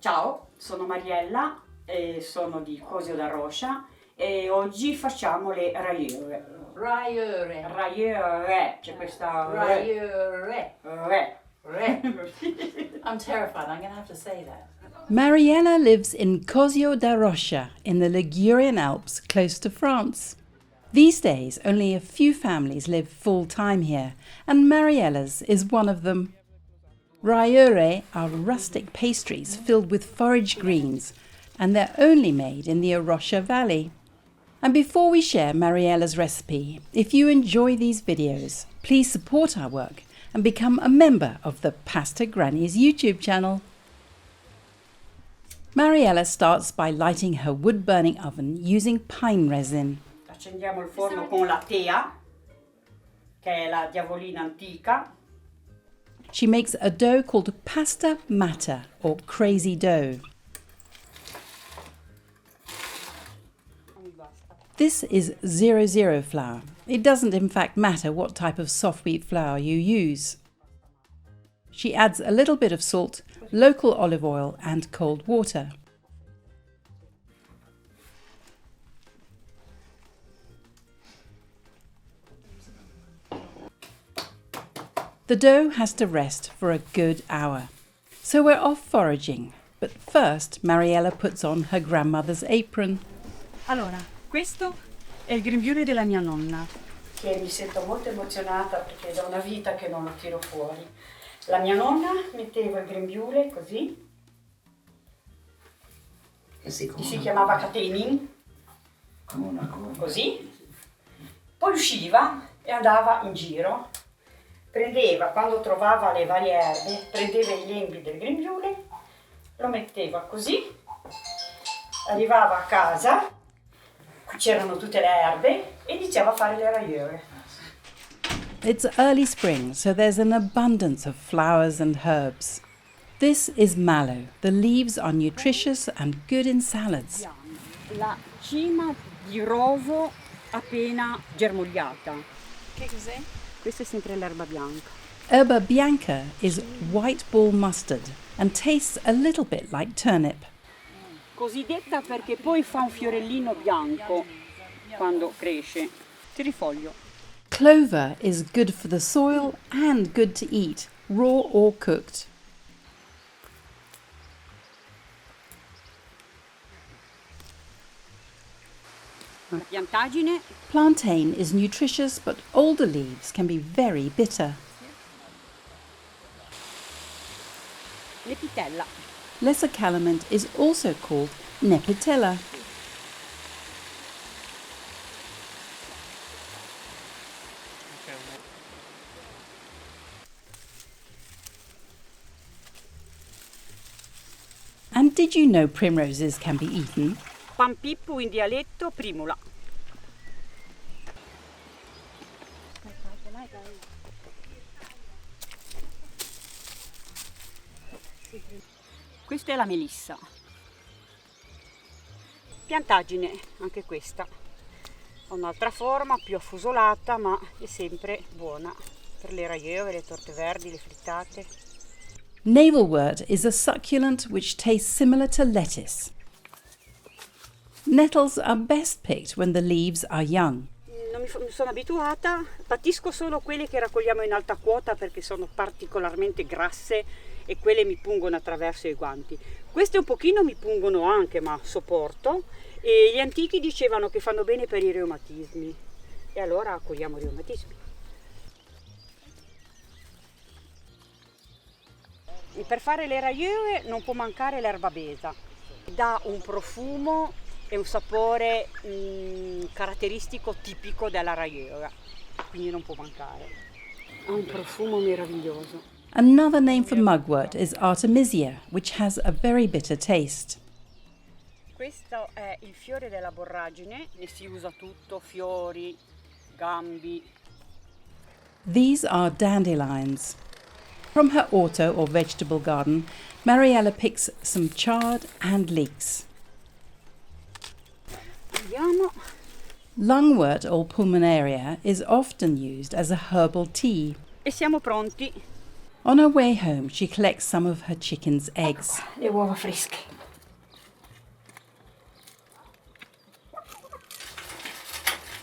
Ciao, sono Mariella e sono di Cosio d'Arroscia e oggi facciamo le raiöre. Raiöre. Raiöre, c'è questa Raiöre. re. I'm terrified, I'm going to have to say that. Mariella lives in Cosio d'Arroscia in the Ligurian Alps close to France. These days, only a few families live full-time here, and Mariella's is one of them. Raiöre are rustic pastries filled with forage greens, and they're only made in the Arroscia Valley. And before we share Mariella's recipe, if you enjoy these videos, please support our work and become a member of the Pasta Grannies YouTube channel. Mariella starts by lighting her wood-burning oven using pine resin. Accendiamo il forno con la tea, che è la diavolina antica. She makes a dough called pasta matta, or crazy dough. This is 00 flour. It doesn't in fact matter what type of soft wheat flour you use. She adds a little bit of salt, local olive oil and cold water. The dough has to rest for a good hour. So we're off foraging. But first, Mariella puts on her grandmother's apron. Allora, questo è il grembiule della mia nonna. Che mi sento molto emozionata perché è da una vita che non lo tiro fuori. La mia nonna metteva il grembiule così, si chiamava catening, così, poi usciva e andava in giro, prendeva, quando trovava le varie erbe, prendeva i lembi del grembiule, lo metteva così, arrivava a casa, c'erano tutte le erbe e iniziava a fare le raiöre. It's early spring, so there's an abundance of flowers and herbs. This is mallow. The leaves are nutritious and good in salads. La cima di rovo appena germogliata. Che cos'è? Questa è sempre l'erba bianca. Erba bianca is white ball mustard and tastes a little bit like turnip. Cosiddetta perché poi fa un fiorellino bianco quando cresce. Ti rifoglio. Clover is good for the soil and good to eat, raw or cooked. La piantagine. Plantain is nutritious, but older leaves can be very bitter. Lepitella. Lesser calamint is also called nepitella. And did you know primroses can be eaten? Pampippu in dialetto primula. Questa è la melissa. Piantagine, anche questa. Ha un'altra forma, più affusolata, ma è sempre buona per le raiöre, le torte verdi, le frittate. Navelwort is a succulent which tastes similar to lettuce. Nettles are best picked when the leaves are young. Non mi sono abituata, patisco solo quelle che raccogliamo in alta quota perché sono particolarmente grasse e quelle mi pungono attraverso i guanti. Queste un pochino mi pungono anche, ma sopporto, e gli antichi dicevano che fanno bene per i reumatismi e allora curiamo i reumatismi. E per fare le raiöre non può mancare l'erba besa, dà un profumo e un sapore caratteristico tipico della raiöre, quindi non può mancare. Ha un profumo meraviglioso. Another name for mugwort is artemisia, which has a very bitter taste. Questo è il fiore della borragine e si usa tutto, fiori, gambi. These are dandelions. From her orto or vegetable garden, Mariella picks some chard and leeks. Andiamo. Lungwort or pulmonaria is often used as a herbal tea. E siamo pronti. On her way home, she collects some of her chicken's eggs. Le uova fresche.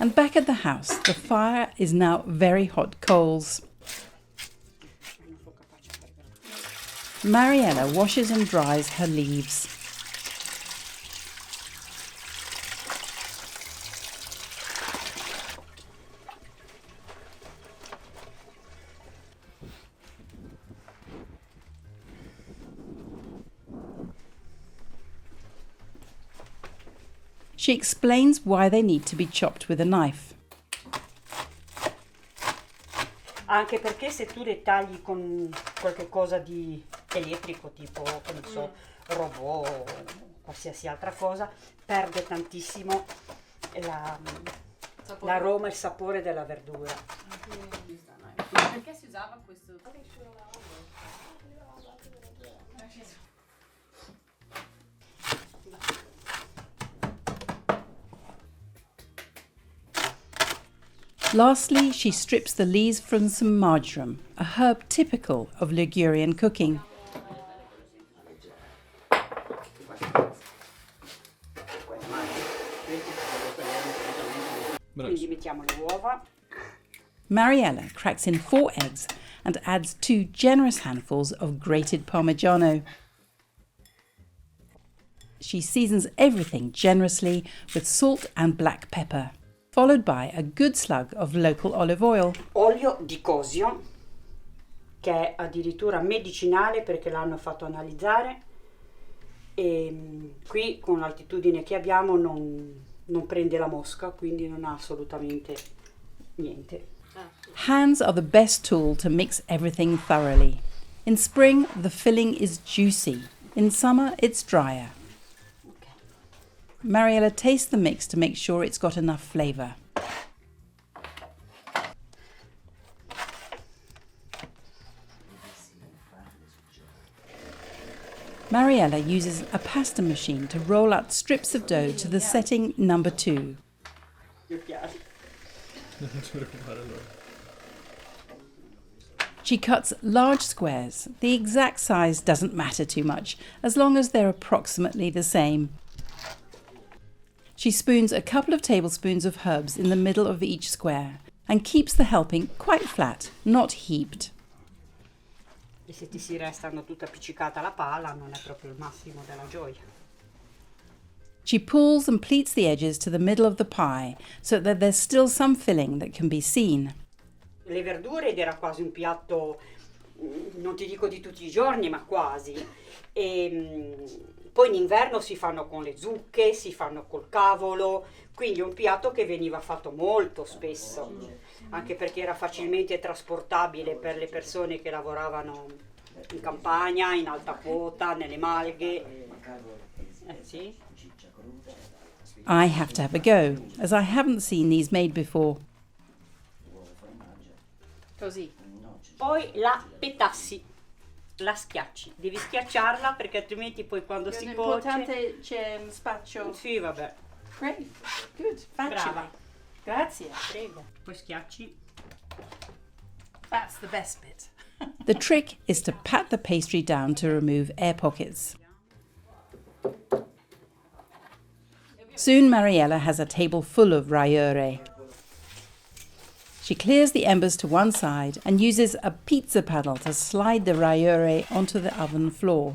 And back at the house, the fire is now very hot coals. Mariella washes and dries her leaves. She explains why they need to be chopped with a knife. Anche perché se tu le tagli con qualche cosa di elettrico, tipo, che ne so, robot o qualsiasi altra cosa, perde tantissimo l'aroma e il sapore della verdura. Perché si usava questo? Lastly, she strips the leaves from some marjoram, a herb typical of Ligurian cooking. Quindi mettiamo le uova. Mariella cracks in 4 eggs and adds 2 generous handfuls of grated Parmigiano. She seasons everything generously with salt and black pepper, followed by a good slug of local olive oil. Olio di Cosio, che è addirittura medicinale perché l'hanno fatto analizzare, e qui con l'altitudine che abbiamo non prende la mosca, quindi non ha assolutamente niente. Hands are the best tool to mix everything thoroughly. In spring, the filling is juicy. In summer, it's drier. Mariella tastes the mix to make sure it's got enough flavour. Mariella uses a pasta machine to roll out strips of dough to the setting number 2. She cuts large squares. The exact size doesn't matter too much, as long as they're approximately the same. She spoons a couple of tablespoons of herbs in the middle of each square and keeps the helping quite flat, not heaped. E se ti si restano tutta appiccicata la pala non è proprio il massimo della gioia. She pulls and pleats the edges to the middle of the pie so that there's still some filling that can be seen. Le verdure ed era quasi un piatto, non ti dico di tutti i giorni, ma quasi. Poi in inverno si fanno con le zucche, si fanno col cavolo, quindi è un piatto che veniva fatto molto spesso, anche perché era facilmente trasportabile per le persone che lavoravano in campagna, in alta quota, nelle malghe. Sì. I have to have a go, as I haven't seen these made before. Così. Poi la petassi, la schiacci. Devi schiacciarla perché altrimenti poi quando si cuoce... c'è un spaccio. Sì, vabbè. Great, good, Brava. Grazie. Prego. Poi schiacci. That's the best bit. The trick is to pat the pastry down to remove air pockets. Soon Mariella has a table full of Raiöre. She clears the embers to one side and uses a pizza paddle to slide the Raiöre onto the oven floor.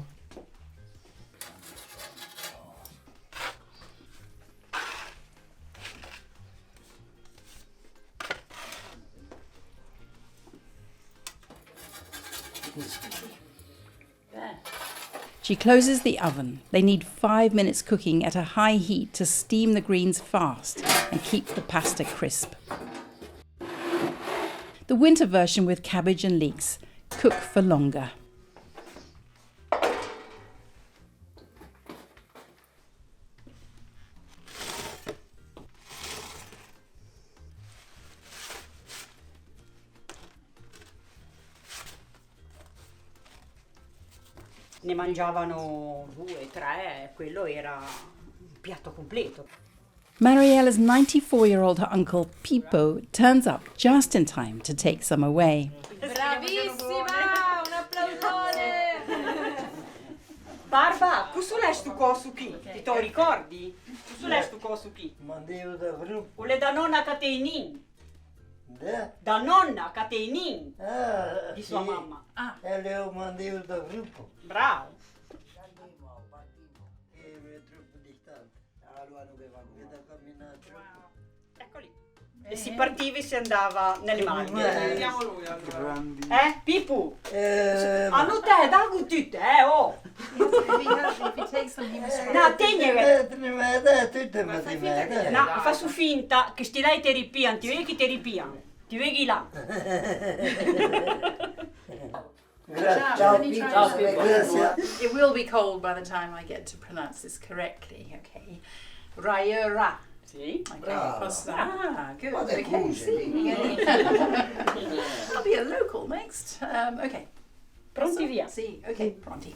She closes the oven. They need 5 minutes cooking at a high heat to steam the greens fast and keep the pasta crisp. The winter version with cabbage and leeks cook for longer. Ne mangiavano 2, 3, quello era un piatto completo. Mariella's 94-year-old uncle Pippo turns up just in time to take some away. Bravissima! Una Barba, cosa l'hai stu coso qui? Ti to ricordi? Cosa l'hai stu coso qui? Mandeu da grupo. O le da nonna Cateinin? Da? Da nonna Cateinin? Ah, Di sua sì. mamma. Ela é o mandeu da grupo. Bravo. E é troppo distante. Allora doveva camminare troppo. Eccoli. E si partiva e si andava nelle mani. Vediamo lui allora. Pipu? Hanno te, da tutte, oh! If you take some, he was No, tegnere! No, No, fa su finta che sti là ti ripian, ti vedi che ti ripian. Ti vedi là. Ciao, Grazie. Grazie. It will be cold by the time I get to pronounce this correctly, okay? Raiöre. Sì. Okay, Brava. good. Ma Okay, cose, see. I'll be a local next. Okay. Pronti via. See, okay, pronti.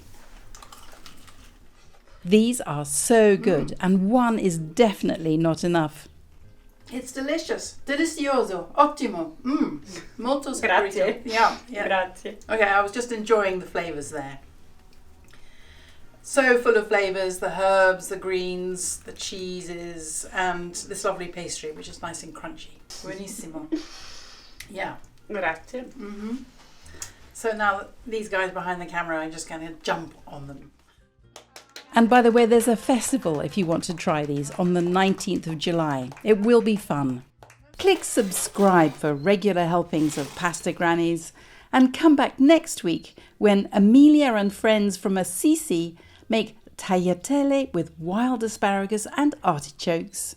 These are so good, and one is definitely not enough. It's delicious. Delicioso. Ottimo. Molto saporito. Grazie. Yeah. Grazie. Okay, I was just enjoying the flavours there. So full of flavours, the herbs, the greens, the cheeses, and this lovely pastry, which is nice and crunchy. Buonissimo. Yeah. Grazie. So now these guys behind the camera, I'm just going to jump on them. And by the way, there's a festival if you want to try these on the 19th of July. It will be fun. Click subscribe for regular helpings of Pasta Grannies and come back next week when Amelia and friends from Assisi make tagliatelle with wild asparagus and artichokes.